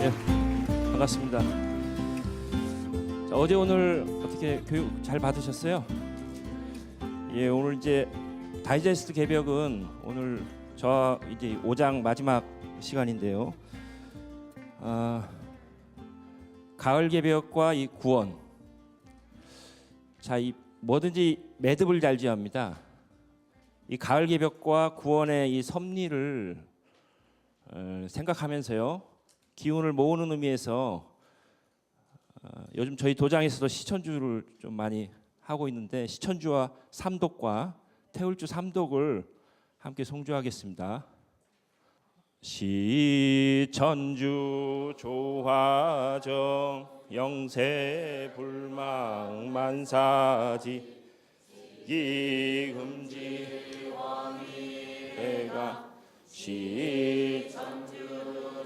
예, 반갑습니다. 자, 어제 오늘 어떻게 교육 잘 받으셨어요? 예, 오늘 이제 다이제스트 개벽은 오늘 저 이제 5장 마지막 시간인데요. 가을 개벽과 이 구원. 자, 이 뭐든지 매듭을 잘 지어야 합니다. 이 가을 개벽과 구원의 이 섭리를 생각하면서요, 기운을 모으는 의미에서 요즘 저희 도장에서도 시천주를 좀 많이 하고 있는데, 시천주와 삼독과 태울주 삼독을 함께 송주하겠습니다. 시천주 조화정 영세불망 만사지 기금지 원위대가 시천주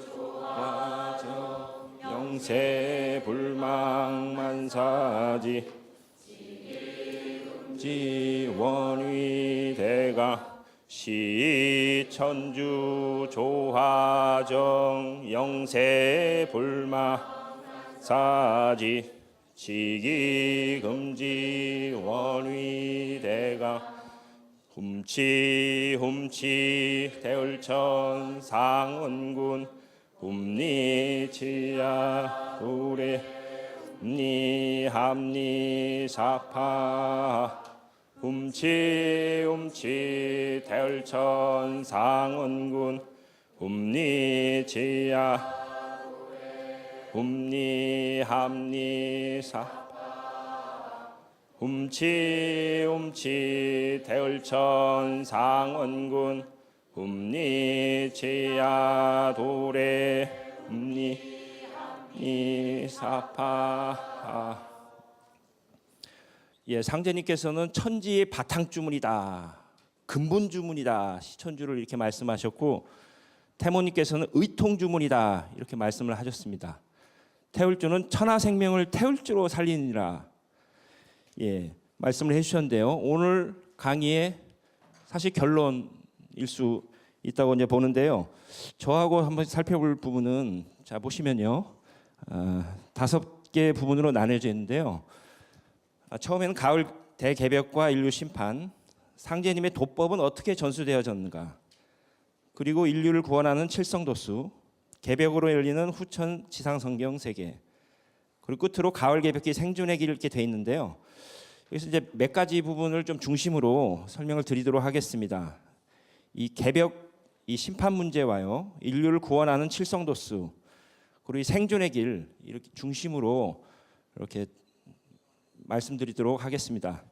조화정 영세불망 만사지 기금지 원위대가 시천주 조화정 영세불망 사지 지기금지 원위대가 훔치 대을천 상은군 훔리치야 도래 훔리함리 사파 훔치 대을천 상은군 훔리치야 훔리함리 사파 훔치 대을천 상은군 훔리치야 도래 훔리함리 사파. 예, 상제님께서는 천지의 바탕주문이다, 근본주문이다, 시천주를 이렇게 말씀하셨고, 태모님께서는 의통주문이다 이렇게 말씀을 하셨습니다. 태울주는 천하생명을 태울주로 살리니라, 예, 말씀을 해주셨는데요. 오늘 강의의 사실 결론일 수 있다고 이제 보는데요. 저하고 한번 살펴볼 부분은, 자 보시면요, 5개 부분으로 나눠져 있는데요. 처음에는 가을 대개벽과 인류 심판, 상제님의 도법은 어떻게 전수되어졌는가, 그리고 인류를 구원하는 칠성도수, 개벽으로 열리는 후천 지상성경 세계, 그리고 끝으로 가을 개벽기 생존의 길 이렇게 돼 있는데요. 여기서 이제 몇 가지 부분을 좀 중심으로 설명을 드리도록 하겠습니다. 이 개벽, 이 심판 문제와요, 인류를 구원하는 칠성도수, 그리고 이 생존의 길 이렇게 중심으로 이렇게 말씀드리도록 하겠습니다.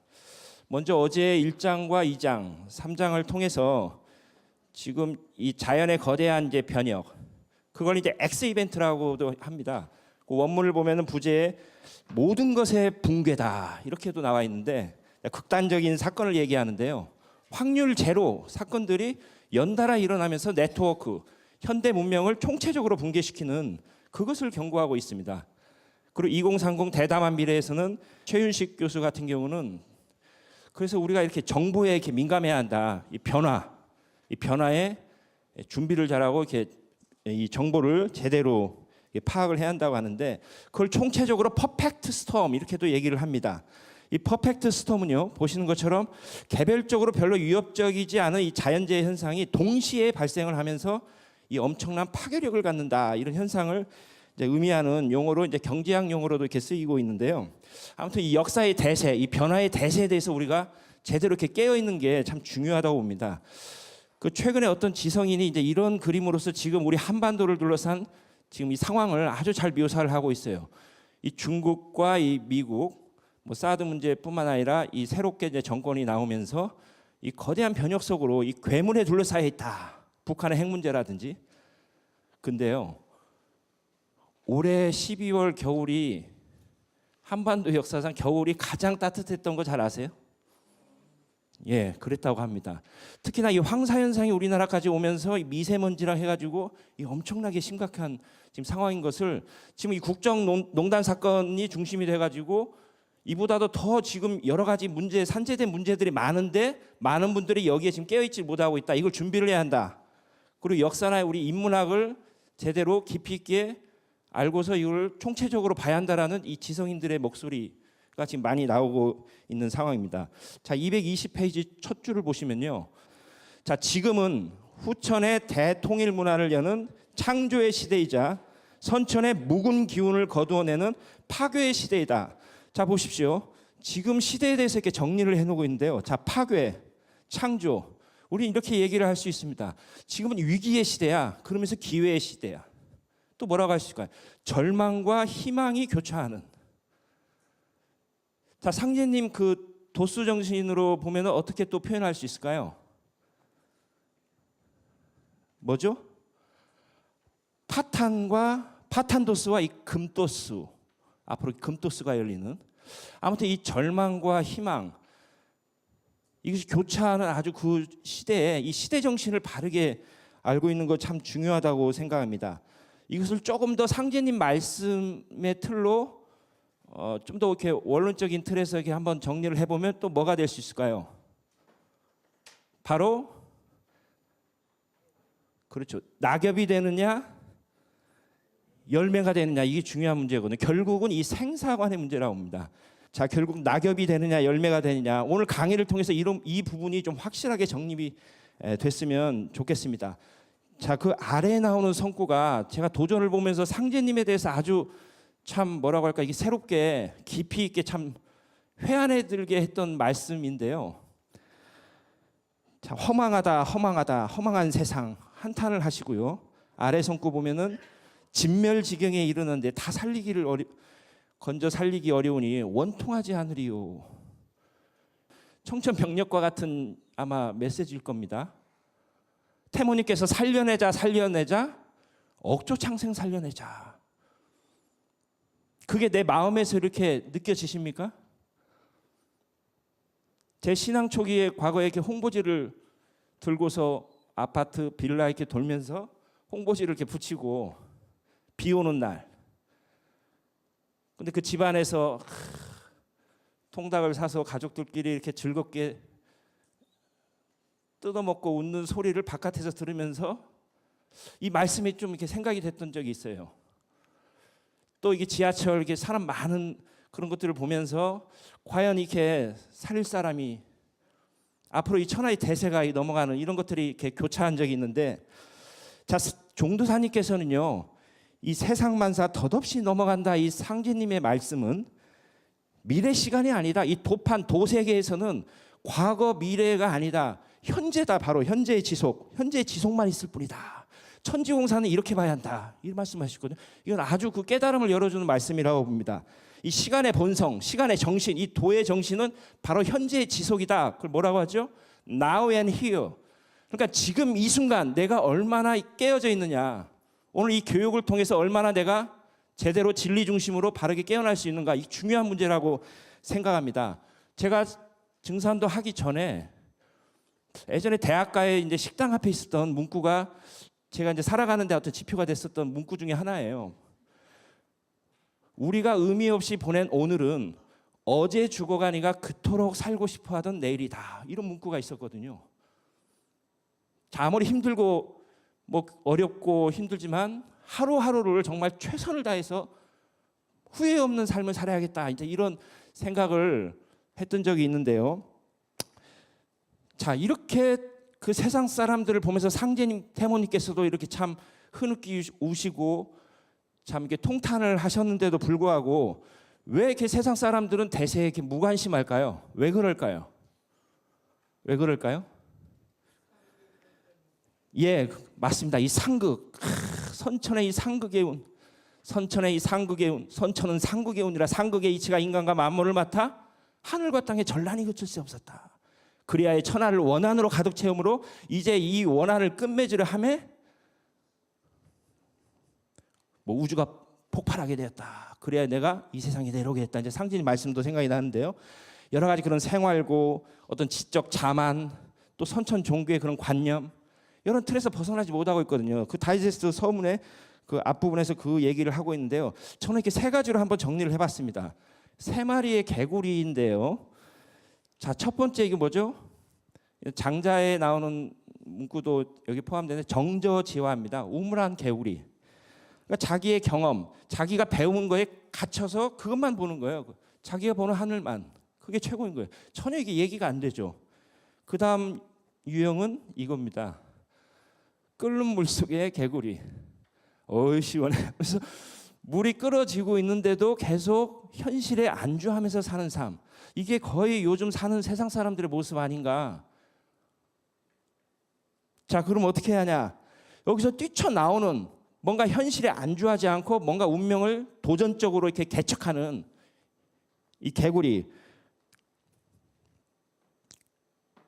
먼저 어제 1장과 2장, 3장을 통해서 지금 이 자연의 거대한 이제 변혁, 그걸 이제 X 이벤트라고도 합니다. 그 원문을 보면은 부제에 모든 것의 붕괴다 이렇게도 나와 있는데, 극단적인 사건을 얘기하는데요. 확률 제로 사건들이 연달아 일어나면서 네트워크, 현대 문명을 총체적으로 붕괴시키는 그것을 경고하고 있습니다. 그리고 2030 대담한 미래에서는 최윤식 교수 같은 경우는, 그래서 우리가 이렇게 정보에 이렇게 민감해야 한다. 이 변화에 준비를 잘하고 이렇게 이 정보를 제대로 파악을 해야 한다고 하는데, 그걸 총체적으로 퍼펙트 스톰 이렇게도 얘기를 합니다. 이 퍼펙트 스톰은요, 보시는 것처럼 개별적으로 별로 위협적이지 않은 이 자연재해 현상이 동시에 발생을 하면서 이 엄청난 파괴력을 갖는다, 이런 현상을 이제 의미하는 용어로, 이제 경제학 용어로도 이렇게 쓰이고 있는데요. 아무튼 이 역사의 대세, 이 변화의 대세에 대해서 우리가 제대로 이렇게 깨어 있는 게 참 중요하다고 봅니다. 그 최근에 어떤 지성인이 이제 이런 그림으로서 지금 우리 한반도를 둘러싼 지금 이 상황을 아주 잘 묘사를 하고 있어요. 이 중국과 이 미국, 뭐 사드 문제뿐만 아니라 이 새롭게 이제 정권이 나오면서 이 거대한 변혁 속으로 이 괴물에 둘러싸여 있다. 북한의 핵 문제라든지. 근데요, 올해 12월 겨울이 한반도 역사상 겨울이 가장 따뜻했던 거 잘 아세요? 예, 그랬다고 합니다. 특히나 이 황사 현상이 우리나라까지 오면서 이 미세먼지랑 해가지고 이 엄청나게 심각한 지금 상황인 것을, 지금 이 국정농단 사건이 중심이 돼가지고 이보다도 더 지금 여러 가지 문제, 산재된 문제들이 많은데 많은 분들이 여기에 지금 깨어있지 못하고 있다. 이걸 준비를 해야 한다. 그리고 역사나 우리 인문학을 제대로 깊이 있게 알고서 이걸 총체적으로 봐야 한다라는 이 지성인들의 목소리가 지금 많이 나오고 있는 상황입니다. 자, 220페이지 첫 줄을 보시면요. 자, 지금은 후천의 대통일 문화를 여는 창조의 시대이자 선천의 묵은 기운을 거두어내는 파괴의 시대이다. 자, 보십시오. 지금 시대에 대해서 이렇게 정리를 해놓고 있는데요. 자, 파괴, 창조. 우리 이렇게 얘기를 할 수 있습니다. 지금은 위기의 시대야. 그러면서 기회의 시대야. 또 뭐라고 할 수 있을까요? 절망과 희망이 교차하는. 자, 상제님 그 도수 정신으로 보면 어떻게 또 표현할 수 있을까요? 뭐죠? 파탄도스와 이 금도수. 앞으로 금도수가 열리는. 아무튼 이 절망과 희망, 이것이 교차하는 아주 그 시대에 이 시대 정신을 바르게 알고 있는 거 참 중요하다고 생각합니다. 이것을 조금 더 상제님 말씀의 틀로 좀 더 이렇게 원론적인 틀에서 이렇게 한번 정리를 해보면 또 뭐가 될 수 있을까요? 바로 그렇죠. 낙엽이 되느냐, 열매가 되느냐, 이게 중요한 문제거든요. 결국은 이 생사관의 문제라고 봅니다. 자, 결국 낙엽이 되느냐, 열매가 되느냐. 오늘 강의를 통해서 이 부분이 좀 확실하게 정립이 됐으면 좋겠습니다. 자, 그 아래에 나오는 성구가 제가 도전을 보면서 상제님에 대해서 아주 참 뭐라고 할까, 이게 새롭게 깊이 있게 참 회한해 들게 했던 말씀인데요. 자, 허망하다, 허망하다, 허망한 세상 한탄을 하시고요. 아래 성구 보면은 진멸지경에 이르는데 다 건져 살리기 어려우니 원통하지 않으리요. 청천벽력과 같은 아마 메시지일 겁니다. 태모님께서 살려내자, 억조창생 살려내자. 그게 내 마음에서 이렇게 느껴지십니까? 제 신앙 초기에 과거에 이렇게 홍보지를 들고서 아파트 빌라 이렇게 돌면서 홍보지를 이렇게 붙이고 비 오는 날. 근데 그 집안에서 통닭을 사서 가족들끼리 이렇게 즐겁게 뜯어먹고 웃는 소리를 바깥에서 들으면서 이 말씀이 좀 이렇게 생각이 됐던 적이 있어요. 또 이게 지하철 이렇게 사람 많은 그런 것들을 보면서 과연 이렇게 살릴 사람이 앞으로 이 천하의 대세가 넘어가는 이런 것들이 이렇게 교차한 적이 있는데, 자, 종도사님께서는요, 이 세상만사 덧없이 넘어간다 이 상제님의 말씀은 미래 시간이 아니다. 이 도판 도세계에서는 과거 미래가 아니다. 현재다. 바로 현재의 지속만 있을 뿐이다. 천지공사는 이렇게 봐야 한다. 이 말씀하시거든요. 이건 아주 그 깨달음을 열어주는 말씀이라고 봅니다. 이 시간의 본성, 시간의 정신, 이 도의 정신은 바로 현재의 지속이다. 그걸 뭐라고 하죠? Now and here. 그러니까 지금 이 순간 내가 얼마나 깨어져 있느냐. 오늘 이 교육을 통해서 얼마나 내가 제대로 진리 중심으로 바르게 깨어날 수 있는가. 이 중요한 문제라고 생각합니다. 제가 증산도 하기 전에 예전에 대학가에 이제 식당 앞에 있었던 문구가 제가 이제 살아가는데 어떤 지표가 됐었던 문구 중에 하나예요. 우리가 의미 없이 보낸 오늘은 어제 죽어가니가 그토록 살고 싶어하던 내일이다. 이런 문구가 있었거든요. 아무리 힘들고 뭐 어렵고 힘들지만 하루하루를 정말 최선을 다해서 후회 없는 삶을 살아야겠다. 이제 이런 생각을 했던 적이 있는데요. 자, 이렇게 그 세상 사람들을 보면서 상제님, 태모님께서도 이렇게 참 흐느끼 우시고 참 이렇게 통탄을 하셨는데도 불구하고 왜 이렇게 세상 사람들은 대세에 이렇게 무관심할까요? 왜 그럴까요? 왜 그럴까요? 예, 맞습니다. 이 상극, 선천의 이 상극의 운, 선천의 이 상극의 운, 선천은 상극의 운이라 상극의 이치가 인간과 만물을 맡아 하늘과 땅에 전란이 그칠 수 없었다. 그리하여 천하를 원한으로 가득 채우므로 이제 이 원한을 끝맺으려 하매 뭐 우주가 폭발하게 되었다. 그래야 내가 이 세상에 내려오게 됐다. 이제 상진이 말씀도 생각이 나는데요. 여러 가지 그런 생활고 어떤 지적 자만 또 선천 종교의 그런 관념 이런 틀에서 벗어나지 못하고 있거든요. 그 다이제스트 서문의 그 앞부분에서 그 얘기를 하고 있는데요. 저는 이렇게 세 가지로 한번 정리를 해봤습니다. 세 마리의 개구리인데요. 자, 첫 번째 이게 뭐죠? 장자에 나오는 문구도 여기 포함되는데 정저지화입니다. 우물한 개구리. 그러니까 자기의 경험, 자기가 배운 거에 갇혀서 그것만 보는 거예요. 자기가 보는 하늘만. 그게 최고인 거예요. 전혀 이게 얘기가 안 되죠. 그 다음 유형은 이겁니다. 끓는 물 속의 개구리. 어이 시원해. 그래서 물이 끓어지고 있는데도 계속 현실에 안주하면서 사는 삶. 이게 거의 요즘 사는 세상 사람들의 모습 아닌가. 자, 그럼 어떻게 해야 하냐? 여기서 뛰쳐나오는 뭔가 현실에 안주하지 않고 뭔가 운명을 도전적으로 이렇게 개척하는 이 개구리.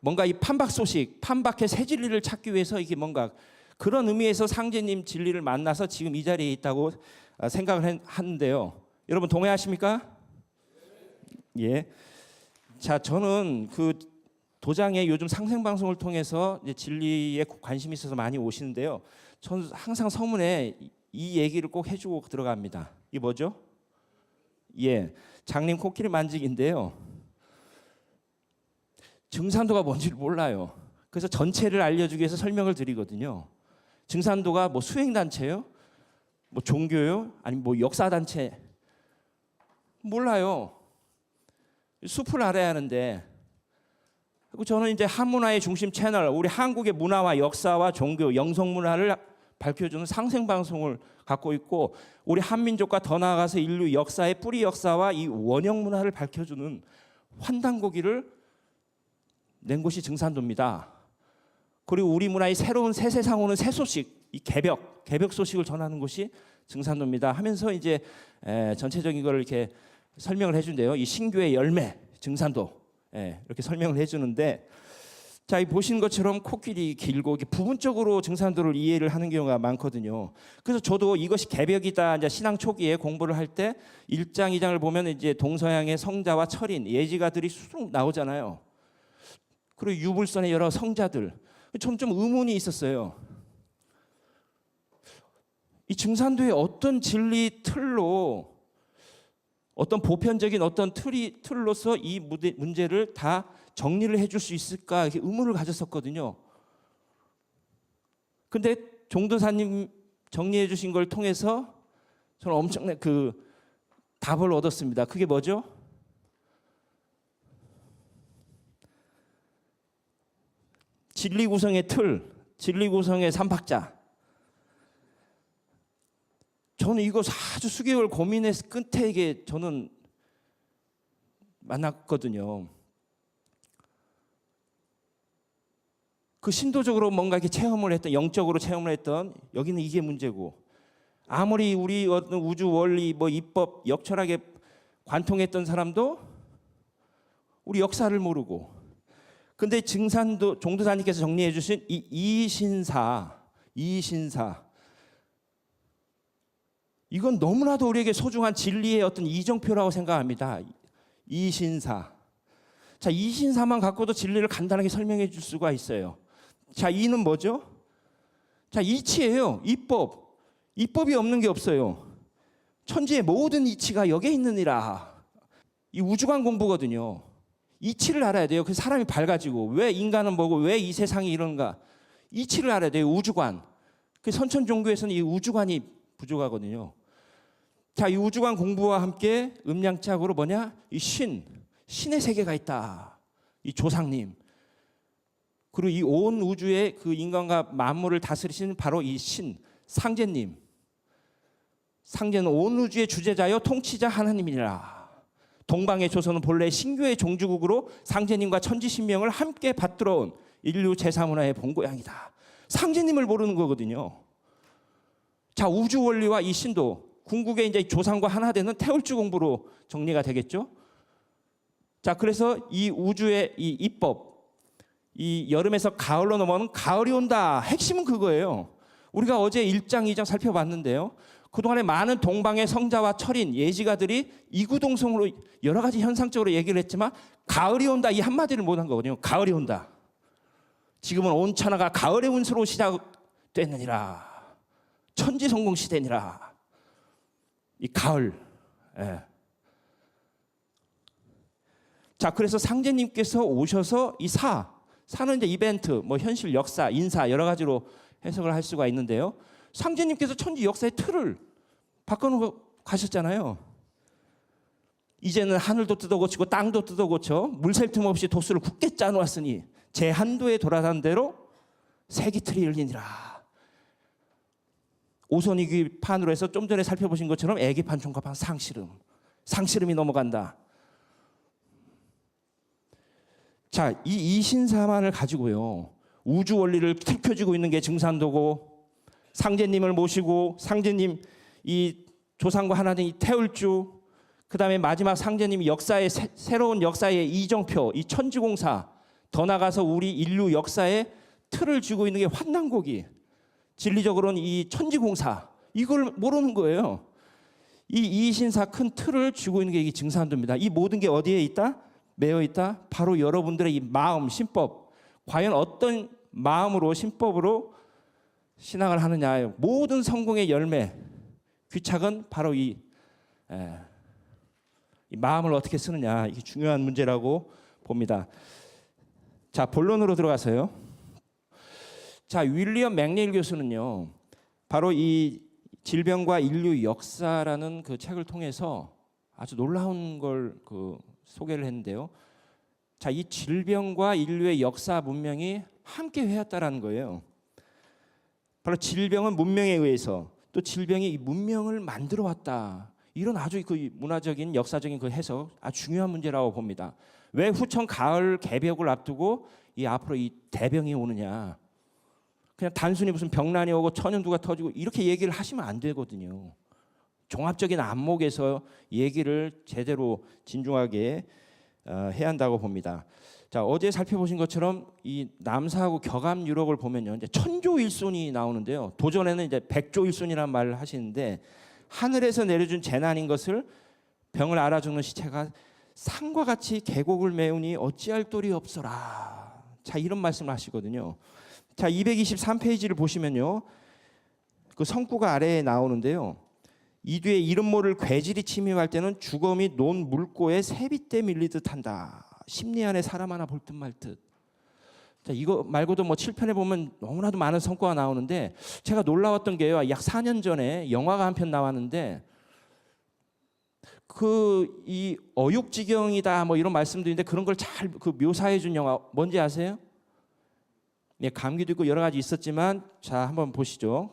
뭔가 이 판박 소식, 판박의 새 진리를 찾기 위해서 이게 뭔가 그런 의미에서 상제님 진리를 만나서 지금 이 자리에 있다고 생각을 하는데요. 여러분 동의하십니까? 예. 자, 저는 그 도장의 요즘 상생 방송을 통해서 이제 진리에 관심이 있어서 많이 오시는데요. 저는 항상 서문에 이 얘기를 꼭 해주고 들어갑니다. 이게 뭐죠? 예, 장님 코끼리 만지기인데요. 증산도가 뭔지를 몰라요. 그래서 전체를 알려주기 위해서 설명을 드리거든요. 증산도가 뭐 수행단체요? 뭐 종교요? 아니면 뭐 역사단체? 몰라요. 숲을 알아야 하는데. 그리고 저는 이제 한문화의 중심 채널, 우리 한국의 문화와 역사와 종교, 영성문화를 밝혀주는 상생방송을 갖고 있고, 우리 한민족과 더 나아가서 인류 역사의 뿌리 역사와 이 원형 문화를 밝혀주는 환단고기를 낸 곳이 증산도입니다. 그리고 우리 문화의 새로운 새 세상 오는 새 소식, 이 개벽 소식을 전하는 곳이 증산도입니다. 하면서 이제 전체적인 걸 이렇게 설명을 해준대요. 이 신교의 열매, 증산도. 이렇게 설명을 해주는데, 자, 이 보신 것처럼 코끼리 길고 부분적으로 증산도를 이해를 하는 경우가 많거든요. 그래서 저도 이것이 개벽이다 이제 신앙 초기에 공부를 할 때 1장, 2장을 보면 이제 동서양의 성자와 철인, 예지가들이 쑥 나오잖아요. 그리고 유불선의 여러 성자들. 좀 의문이 있었어요. 이 증산도의 어떤 진리 틀로, 어떤 보편적인 어떤 틀로서 이 문제를 다 정리를 해줄 수 있을까 이렇게 의문을 가졌었거든요. 근데 종도사님 정리해 주신 걸 통해서 저는 엄청난 그 답을 얻었습니다. 그게 뭐죠? 진리 구성의 틀, 진리 구성의 삼박자. 저는 이거 아주 수개월 고민해서 끝에 이게 저는 만났거든요. 그 신도적으로 뭔가 이렇게 체험을 했던, 영적으로 체험을 했던, 여기는 이게 문제고, 아무리 우리 어떤 우주 원리, 뭐 입법, 역철하게 관통했던 사람도 우리 역사를 모르고. 근데 증산도 종도사님께서 정리해 주신 이 이신사, 이건 너무나도 우리에게 소중한 진리의 어떤 이정표라고 생각합니다. 이신사. 자, 이신사만 갖고도 진리를 간단하게 설명해 줄 수가 있어요. 자, 이는 뭐죠? 자, 이치예요. 이법. 이법이 없는 게 없어요. 천지의 모든 이치가 여기에 있느니라. 이 우주관 공부거든요. 이치를 알아야 돼요. 그래서 사람이 밝아지고, 왜 인간은 뭐고 왜 이 세상이 이런가. 이치를 알아야 돼요. 우주관. 그 선천 종교에서는 이 우주관이 부족하거든요. 자, 이 우주관 공부와 함께 음양짝으로 뭐냐? 이 신의 세계가 있다. 이 조상님. 그리고 이 온 우주의 그 인간과 만물을 다스리시는 바로 이 상제님. 상제는 온 우주의 주제자요 통치자 하나님이니라. 동방의 조선은 본래 신교의 종주국으로 상제님과 천지신명을 함께 받들어온 인류 제3문화의 본고양이다. 상제님을 모르는 거거든요. 자, 우주 원리와 이 신도, 궁극의 이제 조상과 하나 되는 태울주 공부로 정리가 되겠죠. 자, 그래서 이 우주의 이 입법, 이 여름에서 가을로 넘어오는 가을이 온다. 핵심은 그거예요. 우리가 어제 1장, 2장 살펴봤는데요. 그동안에 많은 동방의 성자와 철인, 예지가들이 이구동성으로 여러 가지 현상적으로 얘기를 했지만 가을이 온다 이 한마디를 못한 거거든요. 가을이 온다. 지금은 온 천하가 가을의 운수로 시작됐느니라. 천지성공 시대니라. 이 가을. 예. 자, 그래서 상제님께서 오셔서 이 사는 이제 이벤트, 뭐 현실, 역사, 인사 여러 가지로 해석을 할 수가 있는데요. 상제님께서 천지 역사의 틀을 바꿔놓고 가셨잖아요. 이제는 하늘도 뜯어고치고 땅도 뜯어고쳐 물샐 틈 없이 도수를 굳게 짜놓았으니 제 한도에 돌아간 대로 세기틀이 열리니라. 오선이기판으로 해서 좀 전에 살펴보신 것처럼 애기판, 종합판, 상시름이 넘어간다. 자, 이 이신사만을 가지고요, 우주 원리를 틀켜지고 있는 게 증산도고, 상제님을 모시고 상제님 이 조상과 하나님 이 태울주, 그 다음에 마지막 상제님이 역사의 새로운 역사의 이정표, 이 천지공사, 더 나가서 우리 인류 역사의 틀을 쥐고 있는 게 환난고기, 진리적으로는 이 천지공사, 이걸 모르는 거예요. 이 이신사 큰 틀을 쥐고 있는 게 이 증산도입니다. 이 모든 게 어디에 있다? 매여 있다? 바로 여러분들의 이 마음, 신법, 과연 어떤 마음으로 신법으로 신앙을 하느냐. 모든 성공의 열매, 귀착은 바로 이 마음을 어떻게 쓰느냐, 이게 중요한 문제라고 봅니다. 자, 본론으로 들어가서요. 자, 윌리엄 맥네일 교수는요, 바로 이 질병과 인류 역사라는 그 책을 통해서 아주 놀라운 걸 소개를 했는데요. 자, 이 질병과 인류의 역사 문명이 함께 해왔다라는 거예요. 바로 질병은 문명에 의해서, 또 질병이 이 문명을 만들어 왔다. 이런 아주 그 문화적인 역사적인 그 해석, 아주 중요한 문제라고 봅니다. 왜 후천 가을 개벽을 앞두고 이 앞으로 이 대병이 오느냐? 그냥 단순히 무슨 병난이 오고 천연두가 터지고 이렇게 얘기를 하시면 안 되거든요. 종합적인 안목에서 얘기를 제대로 진중하게 해야 한다고 봅니다. 자, 어제 살펴보신 것처럼 이 남사하고 격암 유록을 보면요, 이제 천조일손이 나오는데요. 도전에는 이제 백조일손이라는 말을 하시는데, 하늘에서 내려준 재난인 것을 병을 알아주는 시체가 산과 같이 계곡을 메우니 어찌할 도리 없어라. 자, 이런 말씀을 하시거든요. 자, 223페이지를 보시면요, 그 성구가 아래에 나오는데요. 이 뒤에 이름 모를 괴질이 침입할 때는 주검이 논 물고에 새빗대 밀리듯 한다. 심리 안에 사람 하나 볼 듯 말 듯. 자, 이거 말고도 뭐 7편에 보면 너무나도 많은 성과가 나오는데, 제가 놀라웠던 게요, 약 4년 전에 영화가 한 편 나왔는데, 그 이 어육지경이다 뭐 이런 말씀도 있는데, 그런 걸 잘 묘사해 준 영화 뭔지 아세요? 네, 감기도 있고 여러 가지 있었지만, 자, 한번 보시죠.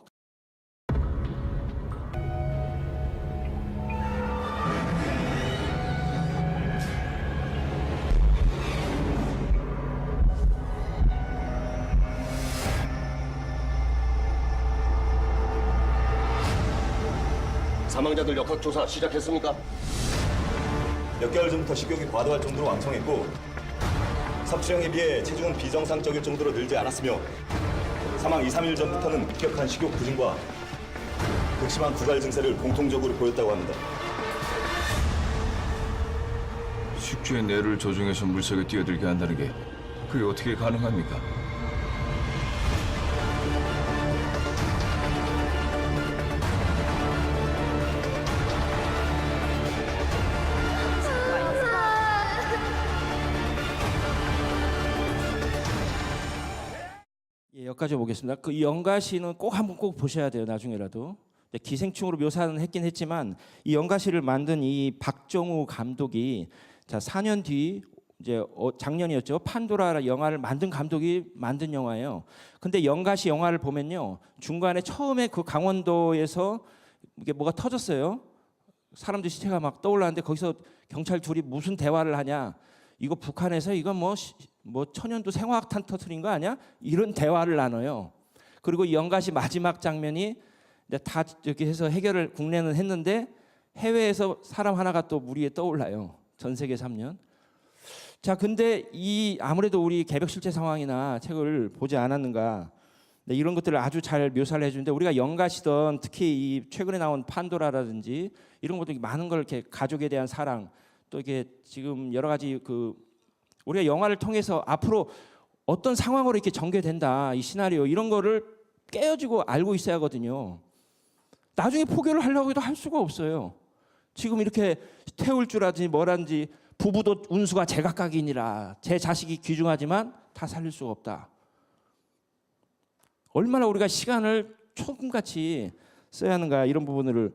사망자들 역학조사 시작했습니까? 몇 개월 전부터 식욕이 과도할 정도로 왕성했고, 섭취량에 비해 체중은 비정상적일 정도로 늘지 않았으며, 사망 2, 3일 전부터는 급격한 식욕 부진과 극심한 구갈 증세를 공통적으로 보였다고 합니다. 숙주의 뇌를 조종해서 물속에 뛰어들게 한다는 게 그게 어떻게 가능합니까? 예, 여기까지 보겠습니다. 그 영가시는 꼭 보셔야 돼요. 나중에라도. 기생충으로 묘사는 했긴 했지만, 이 영가시를 만든 이 박정우 감독이, 자, 4년 뒤 이제 작년이었죠. 판도라 영화를 만든 감독이 만든 영화예요. 근데 영가시 영화를 보면요, 중간에 처음에 그 강원도에서 이게 뭐가 터졌어요. 사람들 시체가 막 떠올랐는데, 거기서 경찰 둘이 무슨 대화를 하냐? 이거 북한에서 이거 뭐 천연두 생화학탄 터트린 거 아니야? 이런 대화를 나눠요. 그리고 영가시 마지막 장면이 다 이렇게 해서 해결을 국내는 했는데, 해외에서 사람 하나가 또 물 위에 떠올라요. 전 세계 3년. 자, 근데 이 아무래도 우리 개벽 실제 상황이나 책을 보지 않았는가, 이런 것들을 아주 잘 묘사를 해주는데, 우리가 영가시던 특히 이 최근에 나온 판도라라든지 이런 것도 많은 걸 이렇게 가족에 대한 사랑, 또 이게 지금 여러 가지 우리가 영화를 통해서 앞으로 어떤 상황으로 이렇게 전개된다, 이 시나리오 이런 거를 깨어지고 알고 있어야 하거든요. 나중에 포기를 하려고 해도 할 수가 없어요. 지금 이렇게 태울 줄라든지 뭐라든지, 부부도 운수가 제각각이니라, 제 자식이 귀중하지만 다 살릴 수가 없다. 얼마나 우리가 시간을 초금같이 써야 하는가 이런 부분을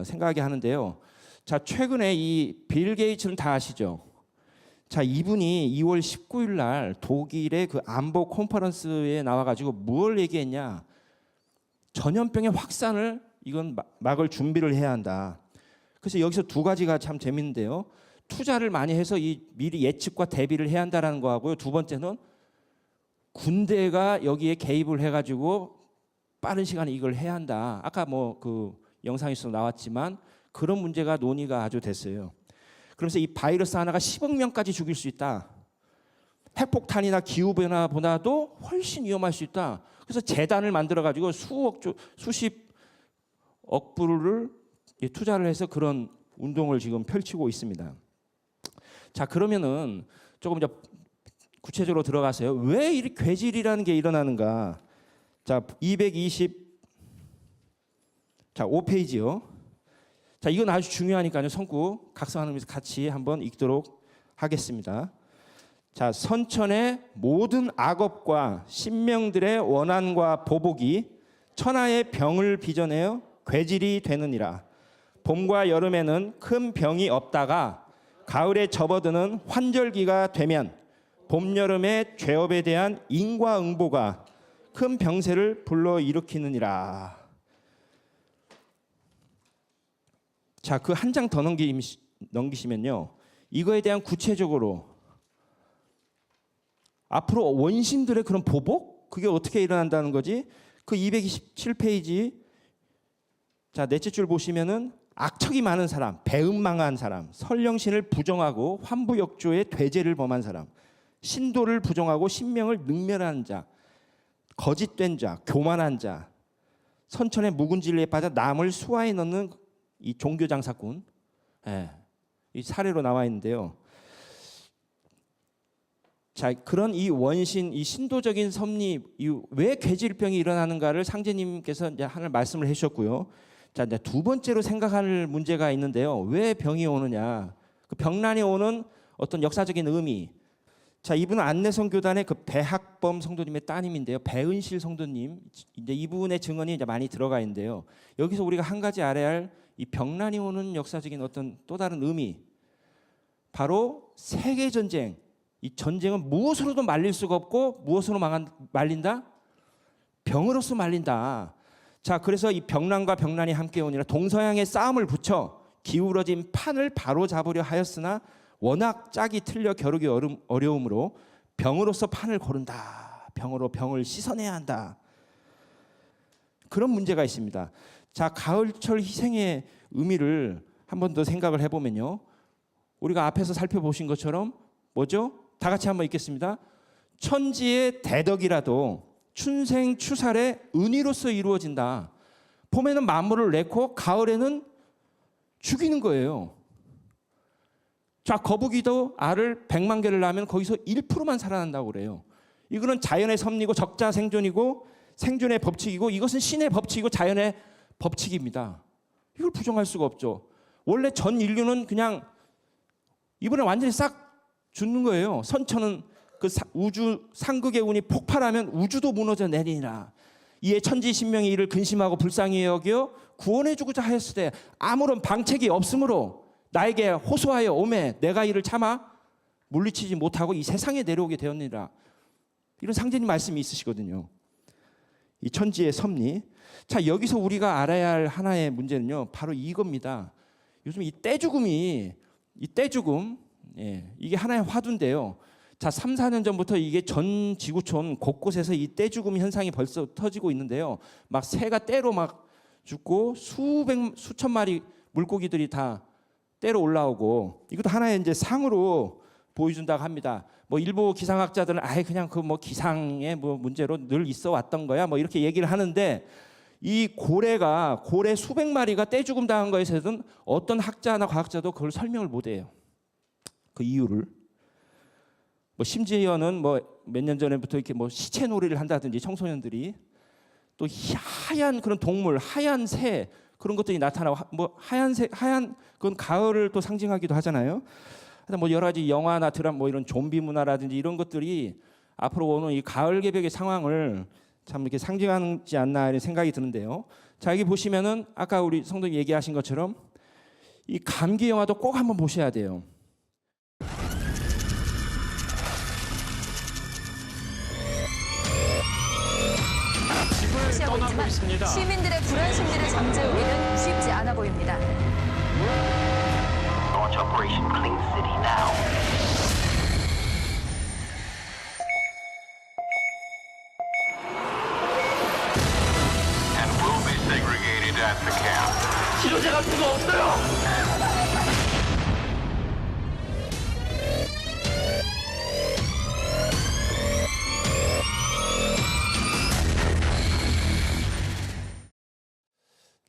생각하게 하는데요. 자, 최근에 이 빌 게이츠는 다 아시죠? 자, 이분이 2월 19일 날 독일의 그 안보 컨퍼런스에 나와가지고 뭘 얘기했냐? 전염병의 확산을 이건 막을 준비를 해야 한다. 그래서 여기서 두 가지가 참 재밌는데요. 투자를 많이 해서 이 미리 예측과 대비를 해야 한다라는 거하고요. 두 번째는 군대가 여기에 개입을 해가지고 빠른 시간에 이걸 해야 한다. 아까 뭐 그 영상에서 나왔지만 그런 문제가 논의가 아주 됐어요. 그러면서 이 바이러스 하나가 10억 명까지 죽일 수 있다. 핵폭탄이나 기후변화보다도 훨씬 위험할 수 있다. 그래서 재단을 만들어가지고 수십억 불을 투자를 해서 그런 운동을 지금 펼치고 있습니다. 자, 그러면은 조금 더 구체적으로 들어가세요. 왜 이 괴질이라는 게 일어나는가? 자, 5페이지요. 자, 이건 아주 중요하니까요. 성구 각성하면서 같이 한번 읽도록 하겠습니다. 자, 선천의 모든 악업과 신명들의 원한과 보복이 천하의 병을 빚어내어 괴질이 되느니라. 봄과 여름에는 큰 병이 없다가 가을에 접어드는 환절기가 되면 봄, 여름의 죄업에 대한 인과응보가 큰 병세를 불러일으키느니라. 자, 그 한 장 더 넘기시면요. 이거에 대한 구체적으로 앞으로 원신들의 그런 보복? 그게 어떻게 일어난다는 거지? 그 227페이지 자, 넷째 줄 보시면은 악척이 많은 사람, 배은망한 사람, 설령신을 부정하고 환부역조의 돼지를 범한 사람, 신도를 부정하고 신명을 능멸하는 자, 거짓된 자, 교만한 자, 선천의 묵은 진리에 빠져 남을 수하에 넣는 이 종교 장사꾼, 이 사례로 나와 있는데요. 자, 그런 이 원신, 이 신도적인 섭리, 왜 괴질병이 일어나는가를 상제님께서 이제 하늘 말씀을 해주셨고요. 자, 이제 두 번째로 생각할 문제가 있는데요. 왜 병이 오느냐? 그 병난이 오는 어떤 역사적인 의미. 자, 이분은 안내성 교단의 그 배학범 성도님의 따님인데요. 배은실 성도님, 이제 이분의 증언이 이제 많이 들어가 있는데요. 여기서 우리가 한 가지 알아야 할 이 병난이 오는 역사적인 어떤 또 다른 의미. 바로 세계 전쟁. 이 전쟁은 무엇으로도 말릴 수가 없고 무엇으로 말린다? 병으로서 말린다. 자, 그래서 이 병난과 병난이 함께 오니라 동서양의 싸움을 붙여 기울어진 판을 바로 잡으려 하였으나 워낙 짝이 틀려 겨루기 어려우므로 병으로서 판을 고른다. 병으로 병을 씻어내야 한다. 그런 문제가 있습니다. 자, 가을철 희생의 의미를 한 번 더 생각을 해보면요. 우리가 앞에서 살펴보신 것처럼 뭐죠? 다 같이 한번 읽겠습니다. 천지의 대덕이라도 춘생추살의 은희로서 이루어진다. 봄에는 만물을 낳고 가을에는 죽이는 거예요. 자, 거북이도 알을 100만 개를 낳으면 거기서 1%만 살아난다고 그래요. 이거는 자연의 섭리고 적자 생존이고 생존의 법칙이고 이것은 신의 법칙이고 자연의 법칙입니다. 이걸 부정할 수가 없죠. 원래 전 인류는 그냥 이번에 완전히 싹 죽는 거예요. 선천은 그 우주 상극의 운이 폭발하면 우주도 무너져 내리니라. 이에 천지 신명이 이를 근심하고 불쌍히 여겨 구원해 주고자 하였으되 아무런 방책이 없으므로 나에게 호소하여 오매 내가 이를 참아 물리치지 못하고 이 세상에 내려오게 되었느니라. 이런 상제님 말씀이 있으시거든요. 이 천지의 섭리. 자, 여기서 우리가 알아야 할 하나의 문제는요. 바로 이겁니다. 요즘 이 떼죽음, 이게 하나의 화두인데요. 자, 3, 4년 전부터 이게 전 지구촌 곳곳에서 이 떼죽음 현상이 벌써 터지고 있는데요. 막 새가 떼로 막 죽고 수천 마리 물고기들이 다 떼로 올라오고 이것도 하나의 이제 상으로 보여준다고 합니다. 뭐 일부 기상학자들은 아예 그냥 그 뭐 기상의 뭐 문제로 늘 있어 왔던 거야. 뭐 이렇게 얘기를 하는데 이 고래 수백 마리가 떼죽음 당한 거에서는 어떤 학자나 과학자도 그걸 설명을 못 해요. 그 이유를. 뭐 심지어는 뭐 몇 년 전에부터 이렇게 뭐 시체 놀이를 한다든지 청소년들이 또 하얀 그런 동물, 하얀 새 그런 것들이 나타나고 뭐 하얀 그건 가을을 또 상징하기도 하잖아요. 뭐 여러 가지 영화나 드라마 뭐 이런 좀비 문화라든지 이런 것들이 앞으로 오는 이 가을 개벽의 상황을 참 이렇게 상징하지 않나 이런 생각이 드는데요. 자, 여기 보시면은 아까 우리 성도님 얘기하신 것처럼 이 감기 영화도 꼭 한번 보셔야 돼요. 떠나고 있습니다. 시민들의 불안 심리를 잠재우기는 쉽지 않아 보입니다. Launch Operation Clean City now. And will be segregated at the camp. 치료제 갈 수가 없어요.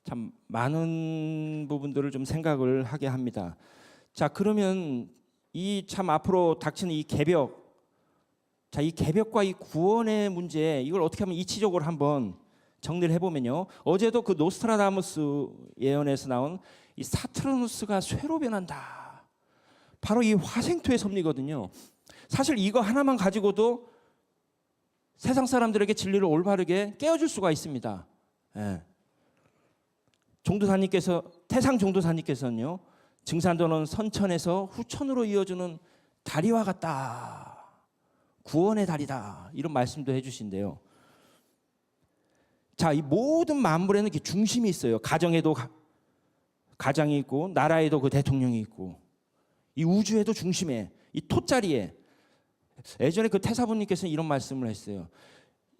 참 많은 부분들을 좀 생각을 하게 합니다. 자, 그러면 이 참 앞으로 닥치는 이 개벽, 자, 이 개벽과 이 구원의 문제, 이걸 어떻게 하면 이치적으로 한번 정리를 해보면요. 어제도 그 노스트라다무스 예언에서 나온 이 사트로누스가 쇠로 변한다. 바로 이 화생토의 섭리거든요. 사실 이거 하나만 가지고도 세상 사람들에게 진리를 올바르게 깨워줄 수가 있습니다. 예. 종도사님께서 태상 종도사님께서는요, 증산도는 선천에서 후천으로 이어주는 다리와 같다. 구원의 다리다. 이런 말씀도 해주신대요. 자, 이 모든 만물에는 이렇게 중심이 있어요. 가정에도 가장이 있고, 나라에도 그 대통령이 있고, 이 우주에도 중심에, 이 토자리에. 예전에 그 태사부님께서는 이런 말씀을 했어요.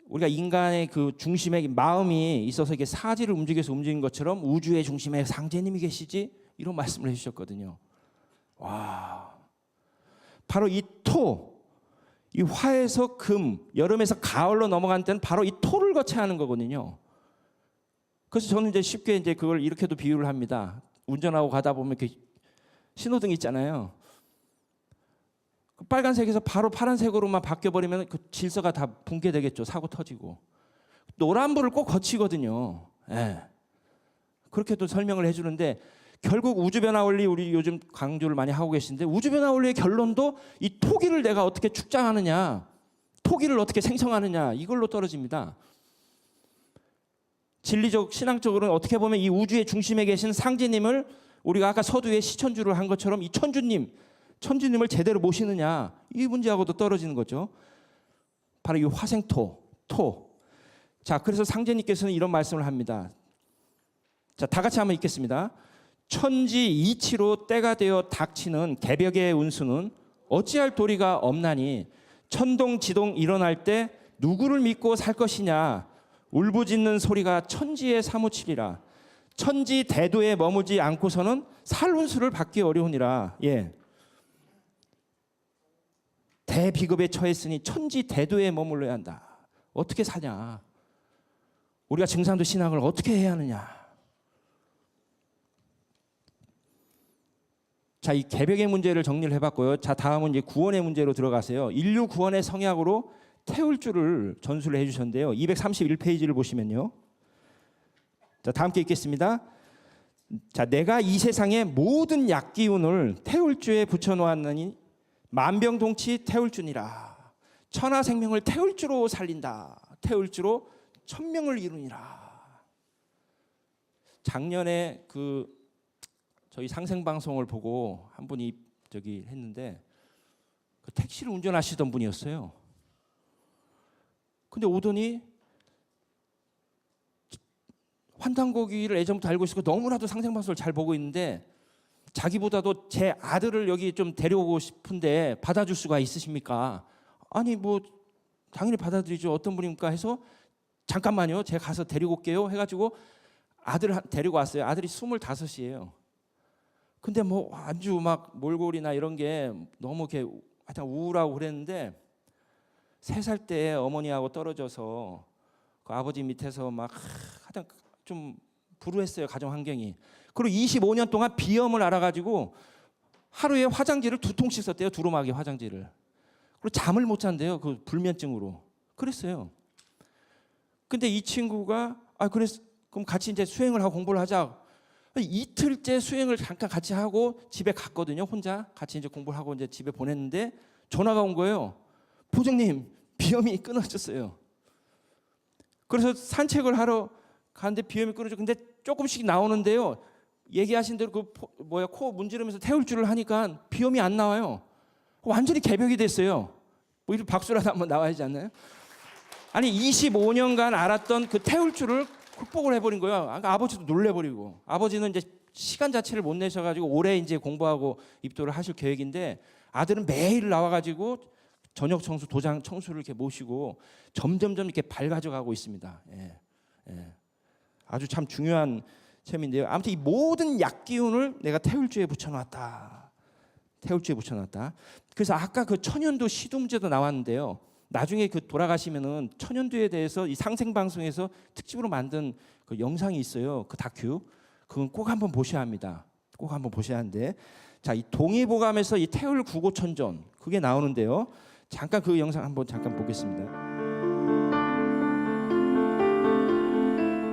우리가 인간의 그 중심에 마음이 있어서 이게 사지를 움직여서 움직인 것처럼 우주의 중심에 상제님이 계시지, 이런 말씀을 해주셨거든요. 와, 바로 이 토, 이 화에서 금, 여름에서 가을로 넘어간 때는 바로 이 토를 거쳐야 하는 거거든요. 그래서 저는 이제 쉽게 이제 그걸 이렇게도 비유를 합니다. 운전하고 가다 보면 이렇게 신호등 있잖아요. 빨간색에서 바로 파란색으로만 바뀌어버리면 그 질서가 다 붕괴되겠죠. 사고 터지고. 노란불을 꼭 거치거든요. 예. 그렇게도 설명을 해주는데 결국 우주변화 원리, 우리 요즘 강조를 많이 하고 계신데, 우주변화 원리의 결론도 이 토기를 내가 어떻게 축장하느냐, 토기를 어떻게 생성하느냐, 이걸로 떨어집니다. 진리적, 신앙적으로는 어떻게 보면 이 우주의 중심에 계신 상제님을 우리가 아까 서두에 시천주를 한 것처럼 이 천주님을 제대로 모시느냐, 이 문제하고도 떨어지는 거죠. 바로 이 화생토, 토. 자, 그래서 상제님께서는 이런 말씀을 합니다. 자, 다 같이 한번 읽겠습니다. 천지 이치로 때가 되어 닥치는 개벽의 운수는 어찌할 도리가 없나니, 천동지동 일어날 때 누구를 믿고 살 것이냐, 울부짖는 소리가 천지에 사무치리라. 천지 대도에 머무지 않고서는 살 운수를 받기 어려우니라. 예. 대비급에 처했으니 천지 대도에 머물러야 한다. 어떻게 사냐? 우리가 증산도 신앙을 어떻게 해야 하느냐? 자, 이 개벽의 문제를 정리를 해봤고요. 자, 다음은 이제 구원의 문제로 들어가세요. 인류 구원의 성약으로 태울 줄을 전수를 해주셨는데요. 231페이지를 보시면요. 자, 다 함께 읽겠습니다. 자, 내가 이 세상의 모든 약기운을 태울 주에 붙여놓았느니 만병동치 태울 주니라. 천하 생명을 태울 주로 살린다. 태울 주로 천명을 이루니라. 작년에 그 저희 상생방송을 보고 한 분이 저기 했는데 그 택시를 운전하시던 분이었어요. 근데 오더니 환단고기를 예전부터 알고 있었고 너무나도 상생방송을 잘 보고 있는데, 자기보다도 제 아들을 여기 좀 데려오고 싶은데 받아줄 수가 있으십니까? 아니 뭐 당연히 받아들이죠. 어떤 분입니까? 해서 잠깐만요, 제가 가서 데리고 올게요 해가지고 아들을 데리고 왔어요. 아들이 25이에요. 근데 뭐 아주 막 몰골이나 이런 게 너무 이렇게 하여튼 우울하고 그랬는데, 3살 때 어머니하고 떨어져서 그 아버지 밑에서 막 하여튼 좀 불우했어요, 가정 환경이. 그리고 25년 동안 비염을 앓아가지고 하루에 화장지를 2통씩 썼대요. 두루마기 화장지를. 그리고 잠을 못 잔대요, 그 불면증으로. 그랬어요. 근데 이 친구가 그럼 같이 이제 수행을 하고 공부를 하자. 이틀째 수행을 잠깐 같이 하고 집에 갔거든요. 혼자 같이 이제 공부를 하고 이제 집에 보냈는데 전화가 온 거예요. 보정님, 비염이 끊어졌어요. 그래서 산책을 하러 가는데 비염이 끊어져. 근데 조금씩 나오는데요. 얘기하신 대로 코 문지르면서 태울줄을 하니까 비염이 안 나와요. 완전히 개벽이 됐어요. 뭐 이런 박수라도 한번 나와야지 않나요? 아니 25년간 알았던 그 태울줄을 극복을 해버린 거예요. 아버지도 놀래버리고, 아버지는 이제 시간 자체를 못 내셔가지고 올해 이제 공부하고 입도를 하실 계획인데, 아들은 매일 나와가지고 저녁 청소, 도장 청소를 이렇게 모시고 점점점 이렇게 밝아져가고 있습니다. 아주 참 중요한 셈인데요. 아무튼 이 모든 약 기운을 내가 태울주에 붙여놨다. 태울주에 붙여놨다. 그래서 아까 그 천연두 시두문제도 나왔는데요. 나중에 그 돌아가시면은 천연두에 대해서 이 상생방송에서 특집으로 만든 그 영상이 있어요. 그 다큐. 그건 꼭 한번 보셔야 합니다. 꼭 한번 보셔야 하는데, 자, 이 동의보감에서 이 태울 구고천전 그게 나오는데요. 잠깐 그 영상 한번 잠깐 보겠습니다.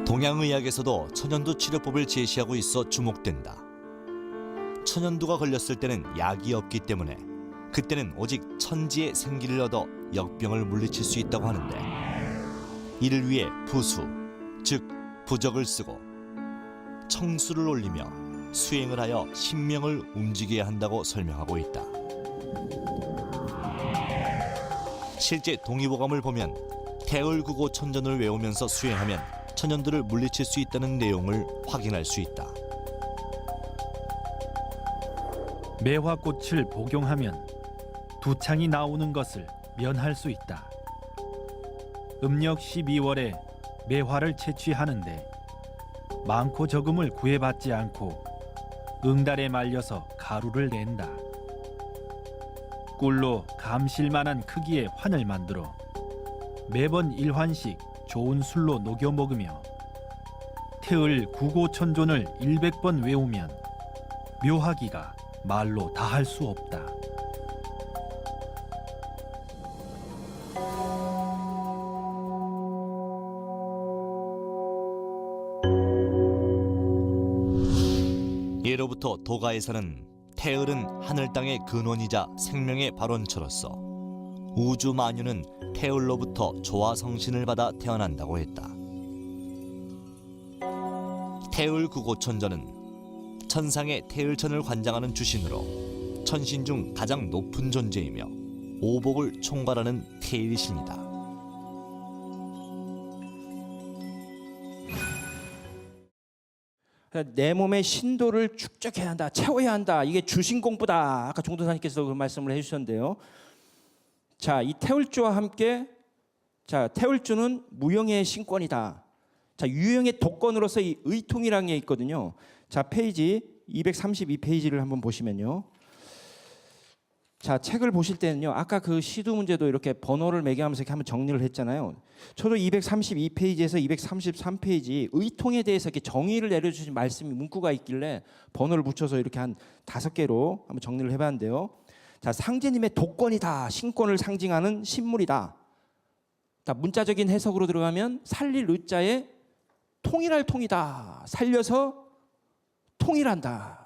동양의학에서도 천연두 치료법을 제시하고 있어 주목된다. 천연두가 걸렸을 때는 약이 없기 때문에 그때는 오직 천지의 생기를 얻어 역병을 물리칠 수 있다고 하는데, 이를 위해 부수, 즉 부적을 쓰고 청수를 올리며 수행을 하여 신명을 움직여야 한다고 설명하고 있다. 실제 동의보감을 보면 태을구고천전을 외우면서 수행하면 천연두를 물리칠 수 있다는 내용을 확인할 수 있다. 매화꽃을 복용하면 두창이 나오는 것을 면할 수 있다. 음력 12월에 매화를 채취하는데 많고 적음을 구애받지 않고 응달에 말려서 가루를 낸다. 꿀로 감실만한 크기의 환을 만들어 매번 1환씩 좋은 술로 녹여 먹으며 태을 구고천존을 100번 외우면 묘하기가 말로 다할 수 없다. 예로부터 도가에서는 태을은 하늘 땅의 근원이자 생명의 발원처로서 우주 만유는 태을로부터 조화성신을 받아 태어난다고 했다. 태을구고천전은 천상의 태을천을 관장하는 주신으로 천신 중 가장 높은 존재이며 오복을 총괄하는 태일신이다. 내 몸의 신도를 축적해야 한다, 채워야 한다. 이게 주신 공부다. 아까 종도사님께서 그 말씀을 해주셨는데요. 자, 이 태울주와 함께, 자, 태울주는 무형의 신권이다. 자, 유형의 독권으로서 이 의통이라는 게 있거든요. 자, 페이지 232페이지를 한번 보시면요. 자, 책을 보실 때는요, 아까 그 시두 문제도 이렇게 번호를 매겨하면서 이렇게 한번 정리를 했잖아요. 저도 232페이지에서 233페이지 의통에 대해서 이렇게 정의를 내려주신 말씀이 문구가 있길래 번호를 붙여서 이렇게 한 5개로 한번 정리를 해봤는데요. 자, 상제님의 독권이다, 신권을 상징하는 신물이다. 자, 문자적인 해석으로 들어가면 살릴 의자에 통일할 통이다. 살려서 통일한다.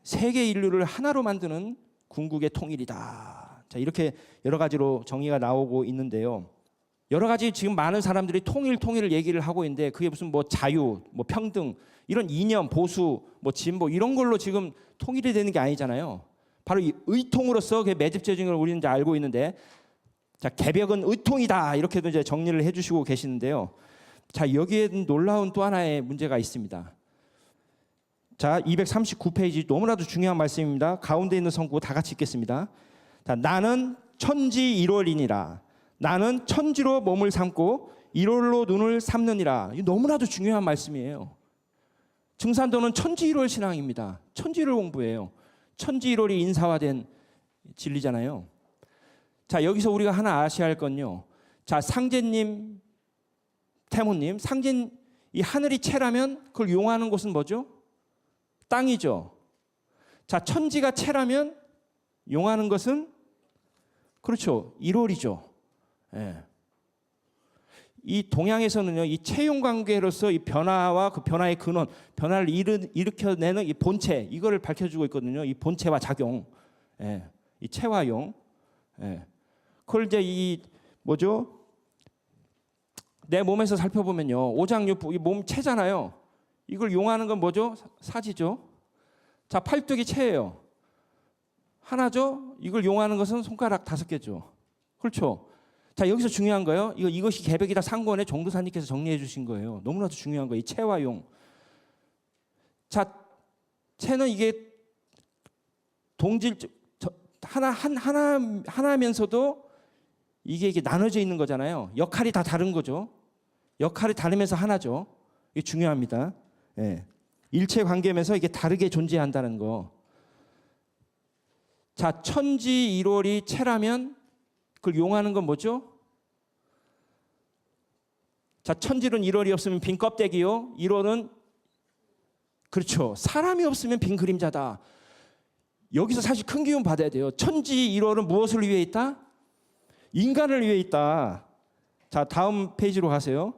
세계 인류를 하나로 만드는 궁극의 통일이다. 자, 이렇게 여러 가지로 정의가 나오고 있는데요. 여러 가지 지금 많은 사람들이 통일을 얘기를 하고 있는데, 그게 무슨 뭐 자유, 뭐 평등, 이런 이념, 보수, 뭐 진보 이런 걸로 지금 통일이 되는 게 아니잖아요. 바로 이 의통으로서 그 매듭재정을 우리는 이제 알고 있는데, 자, 개벽은 의통이다. 이렇게도 이제 정리를 해주시고 계시는데요. 자, 여기에는 놀라운 또 하나의 문제가 있습니다. 자, 239페이지 너무나도 중요한 말씀입니다. 가운데 있는 성구 다 같이 읽겠습니다. 자, 나는 천지 일월이니라. 나는 천지로 몸을 삼고 일월로 눈을 삼느니라. 이 너무나도 중요한 말씀이에요. 증산도는 천지 일월 신앙입니다. 천지 일월 공부예요. 천지 일월이 인사화된 진리잖아요. 자, 여기서 우리가 하나 아셔야 할 건요. 자, 상제님, 태모님, 상제, 이 하늘이 채라면 그걸 용하는 곳은 뭐죠? 땅이죠. 자, 천지가 채라면 용하는 것은 그렇죠, 1월이죠. 예. 이 동양에서는요, 이 채용 관계로서 이 변화와 그 변화의 근원, 변화를 일으켜내는 이 본체, 이거를 밝혀주고 있거든요. 이 본체와 작용, 예. 이 체와 용, 예. 그걸 이제 이 뭐죠? 내 몸에서 살펴보면요. 오장육부, 이 몸 체잖아요. 이걸 용하는 건 뭐죠? 사지죠. 자, 팔뚝이 체예요. 하나죠? 이걸 용하는 것은 손가락 5개죠. 그렇죠? 자, 여기서 중요한 거예요. 이것이 개벽이다 상권에 정도사님께서 정리해 주신 거예요. 너무나도 중요한 거예요. 이 체와 용. 자, 체는 이게 하나면서도 이게 나눠져 있는 거잖아요. 역할이 다 다른 거죠. 역할이 다르면서 하나죠. 이게 중요합니다. 예. 일체 관계면서 이게 다르게 존재한다는 거. 자, 천지 일월이 체라면 그걸 용하는 건 뭐죠? 자, 천지는 일월이 없으면 빈 껍데기요. 일월은 그렇죠. 사람이 없으면 빈 그림자다. 여기서 사실 큰 기운 받아야 돼요. 천지 일월은 무엇을 위해 있다? 인간을 위해 있다. 자, 다음 페이지로 가세요.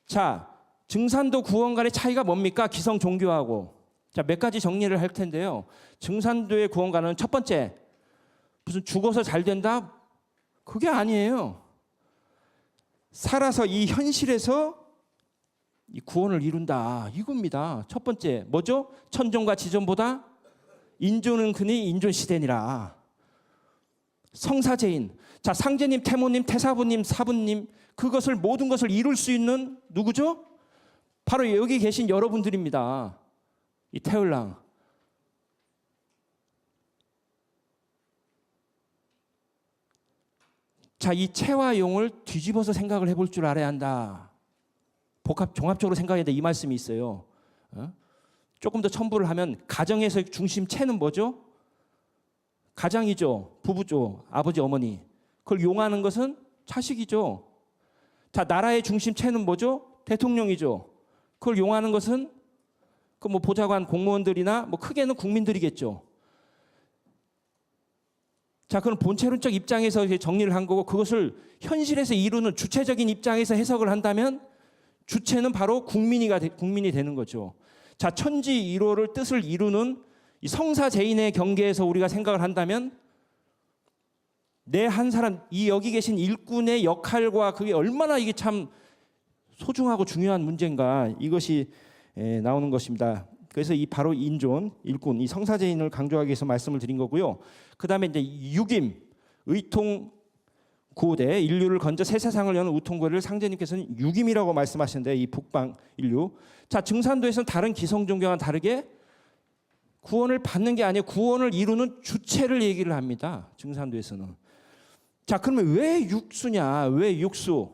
자, 증산도 구원 간의 차이가 뭡니까? 기성 종교하고. 자, 몇 가지 정리를 할 텐데요. 증산도의 구원가는 첫 번째, 무슨 죽어서 잘 된다? 그게 아니에요. 살아서 이 현실에서 이 구원을 이룬다. 이겁니다. 첫 번째, 뭐죠? 천존과 지존보다 인존은 그니 인존시대니라. 성사제인. 자, 상제님, 태모님, 태사부님, 사부님, 그것을 모든 것을 이룰 수 있는 누구죠? 바로 여기 계신 여러분들입니다. 이 태을랑. 자, 이 체와 용을 뒤집어서 생각을 해볼 줄 알아야 한다. 종합적으로 생각해야 돼. 이 말씀이 있어요. 조금 더 첨부를 하면 가정에서 중심 체는 뭐죠? 가장이죠. 부부죠. 아버지, 어머니. 그걸 용하는 것은 자식이죠. 자, 나라의 중심 체는 뭐죠? 대통령이죠. 그걸 용하는 것은 그 뭐 보좌관, 공무원들이나 뭐 크게는 국민들이겠죠. 자, 그럼 본체론적 입장에서 정리를 한 거고, 그것을 현실에서 이루는 주체적인 입장에서 해석을 한다면 주체는 바로 국민이 되는 거죠. 자, 천지 일호를 뜻을 이루는 이 성사제인의 경계에서 우리가 생각을 한다면 내 한 사람, 이 여기 계신 일꾼의 역할과 그게 얼마나 이게 참 소중하고 중요한 문제인가, 이것이 나오는 것입니다. 그래서 이 바로 인존, 일꾼, 이 성사제인을 강조하기 위해서 말씀을 드린 거고요. 그 다음에 이제 육임, 의통 구대, 인류를 건져 새 세상을 여는 우통고를 상제님께서는 육임이라고 말씀하시는데, 이 북방 인류. 자, 증산도에서는 다른 기성 종교와는 다르게 구원을 받는 게 아니에요. 구원을 이루는 주체를 얘기를 합니다. 증산도에서는. 자, 그러면 왜 육수냐? 왜 육수?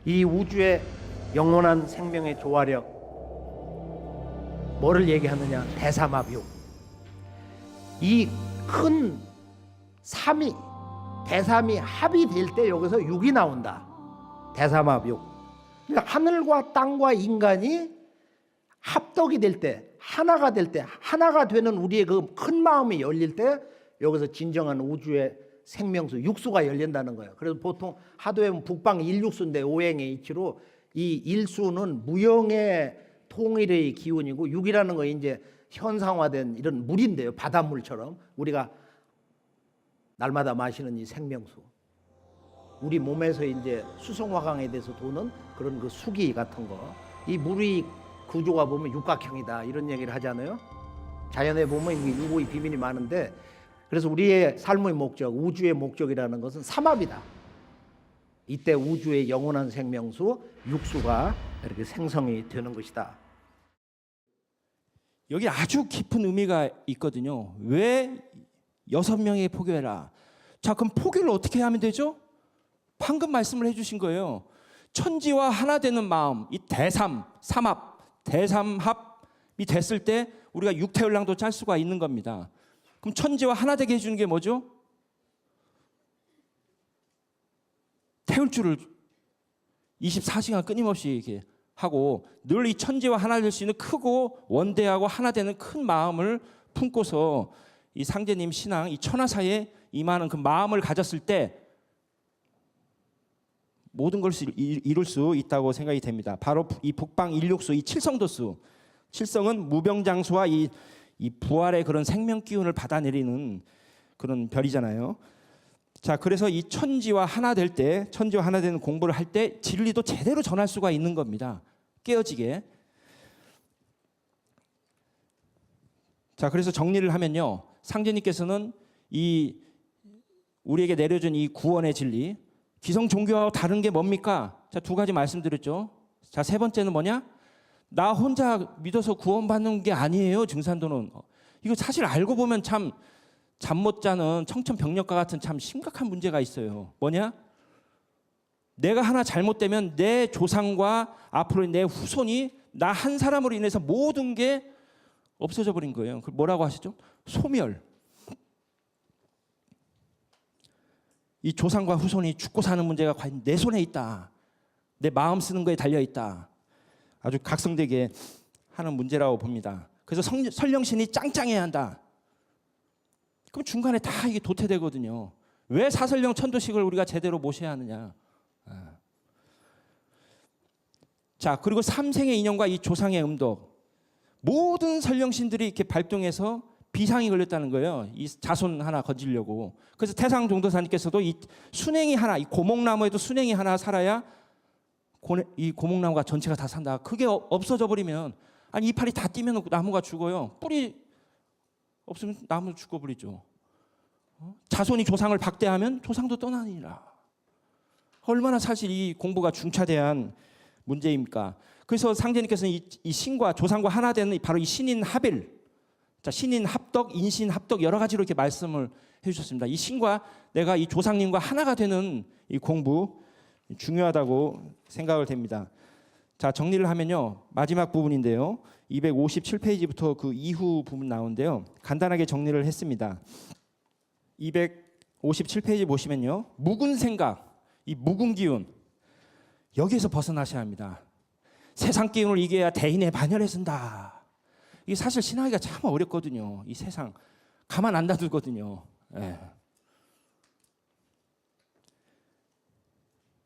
이 우주의 영원한 생명의 조화력, 뭐를 얘기하느냐? 대삼합육. 이 큰 삼이, 대삼이 합이 될 때 여기서 육이 나온다. 대삼합육. 그러니까 하늘과 땅과 인간이 합덕이 될 때, 하나가 될 때, 하나가 되는 우리의 그 큰 마음이 열릴 때 여기서 진정한 우주의 생명수, 육수가 열린다는 거예요. 그래서 보통 하도에 보면 북방 일육수인데 오행의 이치로 이 일수는 무형의 통일의 기운이고, 육이라는 거 이제 현상화된 이런 물인데요. 바닷물처럼 우리가 날마다 마시는 이 생명수. 우리 몸에서 이제 수성화강에 대해서 도는 그런 그 수기 같은 거. 이 물의 구조가 보면 육각형이다 이런 얘기를 하잖아요. 자연에 보면 유고의 비밀이 많은데, 그래서 우리의 삶의 목적, 우주의 목적이라는 것은 삼합이다. 이때 우주의 영원한 생명수, 육수가 이렇게 생성이 되는 것이다. 여기 아주 깊은 의미가 있거든요. 왜 6명의 포교해라? 자, 그럼 포교를 어떻게 하면 되죠? 방금 말씀을 해주신 거예요. 천지와 하나 되는 마음, 이 삼합, 대삼합이 됐을 때 우리가 육태율랑도 짤 수가 있는 겁니다. 그럼 천지와 하나 되게 해주는 게 뭐죠? 태울줄을 24시간 끊임없이 이렇게 하고, 늘 이 천지와 하나 될 수 있는 크고 원대하고 하나 되는 큰 마음을 품고서 이 상제님 신앙, 이 천하사에 임하는 그 마음을 가졌을 때 모든 것을 이룰 수 있다고 생각이 됩니다. 바로 이 북방 일육수, 이 칠성도수. 칠성은 무병장수와 이 부활의 그런 생명 기운을 받아내리는 그런 별이잖아요. 자, 그래서 이 천지와 하나 될 때, 천지와 하나 되는 공부를 할 때 진리도 제대로 전할 수가 있는 겁니다. 깨어지게. 자, 그래서 정리를 하면요, 상제님께서는 이 우리에게 내려준 이 구원의 진리, 기성 종교와 다른 게 뭡니까? 자, 두 가지 말씀드렸죠. 자, 세 번째는 뭐냐? 나 혼자 믿어서 구원받는 게 아니에요. 증산도는. 이거 사실 알고 보면 참 잠 못 자는 청천벽력과 같은 참 심각한 문제가 있어요. 뭐냐? 내가 하나 잘못되면 내 조상과 앞으로 내 후손이 나 한 사람으로 인해서 모든 게 없어져 버린 거예요. 그 뭐라고 하시죠? 소멸. 이 조상과 후손이 죽고 사는 문제가 과연 내 손에 있다. 내 마음 쓰는 거에 달려 있다. 아주 각성되게 하는 문제라고 봅니다. 그래서 설령신이 짱짱해야 한다. 그럼 중간에 다 이게 도태되거든요. 왜 사설령 천도식을 우리가 제대로 모셔야 하느냐. 자, 그리고 삼생의 인연과 이 조상의 음덕, 모든 설령신들이 이렇게 발동해서 비상이 걸렸다는 거예요. 이 자손 하나 건지려고. 그래서 태상 종도사님께서도 이 순행이 하나, 이 고목나무에도 순행이 하나 살아야 이 고목나무가 전체가 다 산다. 그게 없어져 버리면, 아니 이파리 다 뛰면 나무가 죽어요. 뿌리 없으면 나무 죽어버리죠. 자손이 조상을 박대하면 조상도 떠나니라. 얼마나 사실 이 공부가 중차대한 문제입니까? 그래서 상제님께서는 이 신과 조상과 하나 되는 바로 이 신인 합일, 자, 신인 합덕, 인신 합덕 여러 가지로 이렇게 말씀을 해주셨습니다. 이 신과 내가 이 조상님과 하나가 되는 이 공부 중요하다고 생각을 됩니다. 자, 정리를 하면요, 마지막 부분인데요, 257페이지부터 그 이후 부분 나오는데요, 간단하게 정리를 했습니다. 257페이지 보시면요, 묵은 생각, 이 묵은 기운, 여기에서 벗어나셔야 합니다. 세상 기운을 이겨야 대인의 반열에 쓴다. 이게 사실 신하기가 참 어렵거든요. 이 세상 가만 안 놔두거든요. 예.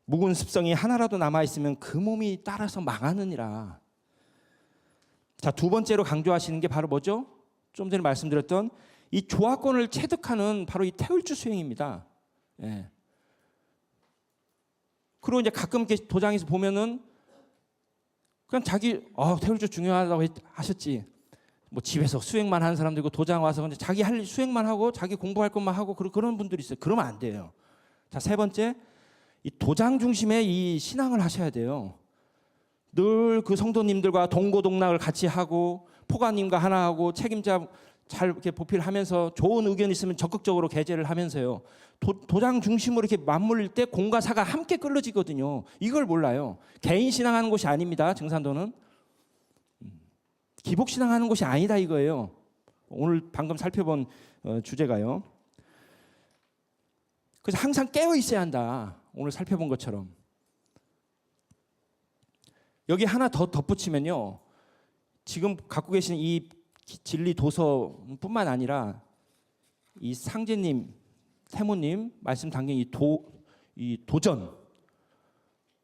묵은 습성이 하나라도 남아있으면 그 몸이 따라서 망하느니라. 자, 두 번째로 강조하시는 게 바로 뭐죠? 좀 전에 말씀드렸던 이 조화권을 체득하는 바로 이 태울주 수행입니다. 예. 그리고 이제 가끔 이렇게 도장에서 보면은 그냥 자기 태울주 중요하다고 하셨지. 뭐 집에서 수행만 하는 사람도 있고 도장 와서 근데 자기 할 수행만 하고 자기 공부할 것만 하고 그런 분들이 있어요. 그러면 안 돼요. 자, 세 번째, 이 도장 중심의 이 신앙을 하셔야 돼요. 늘 그 성도님들과 동고동락을 같이 하고 포가님과 하나 하고 책임자 잘 이렇게 보필하면서 좋은 의견 있으면 적극적으로 개재를 하면서요. 도장 중심으로 이렇게 맞물릴 때 공과 사가 함께 끌어지거든요. 이걸 몰라요. 개인 신앙하는 곳이 아닙니다. 증산도는 기복 신앙하는 곳이 아니다 이거예요. 오늘 방금 살펴본 주제가요. 그래서 항상 깨어 있어야 한다. 오늘 살펴본 것처럼. 여기 하나 더 덧붙이면요, 지금 갖고 계신 이 진리 도서뿐만 아니라 이 상제님, 태모님 말씀 담긴 이 도전,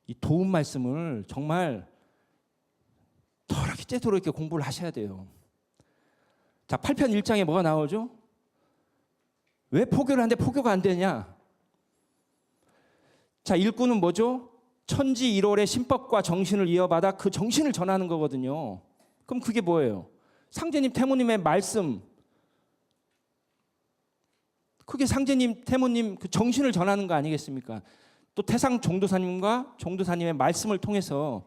이 도움 말씀을 정말 털어기째도록 이렇게 공부를 하셔야 돼요. 자, 8편 1장에 뭐가 나오죠? 왜 포교를 하는데 포교가 안 되냐? 자, 일꾼은 뭐죠? 천지 1월의 신법과 정신을 이어받아 그 정신을 전하는 거거든요. 그럼 그게 뭐예요? 상제님, 태모님의 말씀, 그게 상제님, 태모님 그 정신을 전하는 거 아니겠습니까? 또 태상 종도사님과 종도사님의 말씀을 통해서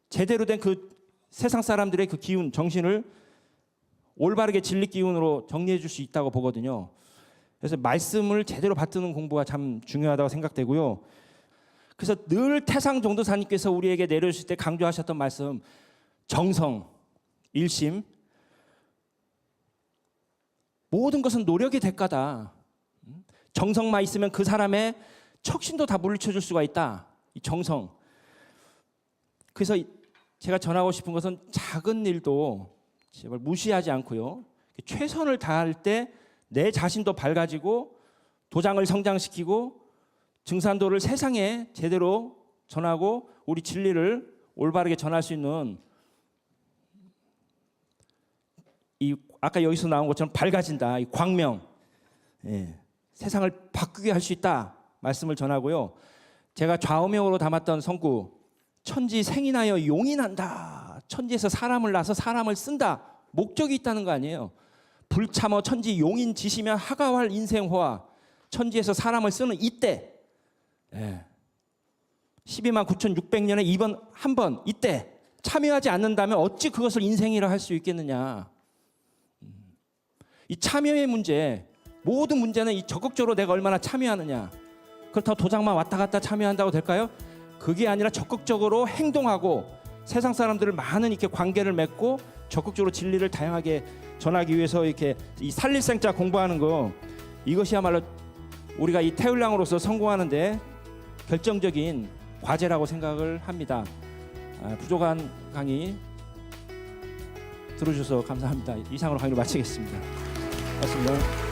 제대로 된 그 세상 사람들의 그 기운, 정신을 올바르게 진리 기운으로 정리해 줄 수 있다고 보거든요. 그래서 말씀을 제대로 받드는 공부가 참 중요하다고 생각되고요. 그래서 늘 태상 종도사님께서 우리에게 내려주실 때 강조하셨던 말씀, 정성, 일심, 모든 것은 노력의 대가다. 정성만 있으면 그 사람의 척신도 다 물리쳐 줄 수가 있다. 이 정성. 그래서 제가 전하고 싶은 것은 작은 일도 제발 무시하지 않고요, 최선을 다할 때 내 자신도 밝아지고 도장을 성장시키고 증산도를 세상에 제대로 전하고 우리 진리를 올바르게 전할 수 있는, 이 아까 여기서 나온 것처럼 밝아진다. 이 광명. 예. 세상을 바꾸게 할 수 있다 말씀을 전하고요. 제가 좌우명으로 담았던 성구 천지 생인하여 용인한다. 천지에서 사람을 낳아서 사람을 쓴다. 목적이 있다는 거 아니에요. 불참어 천지 용인지시면 하가활 인생호화. 천지에서 사람을 쓰는 이때 12만 9,600년에 이번 한 번 이때 참여하지 않는다면 어찌 그것을 인생이라 할 수 있겠느냐. 이 참여의 문제, 모든 문제는 이 적극적으로 내가 얼마나 참여하느냐. 그렇다고 도장만 왔다 갔다 참여한다고 될까요? 그게 아니라 적극적으로 행동하고 세상 사람들을 많은 이렇게 관계를 맺고 적극적으로 진리를 다양하게 전하기 위해서 이렇게 이 살릴생자 공부하는 거, 이것이야말로 우리가 이 태울량으로서 성공하는데 결정적인 과제라고 생각을 합니다. 부족한 강의 들어주셔서 감사합니다. 이상으로 강의를 마치겠습니다. 고맙습니다.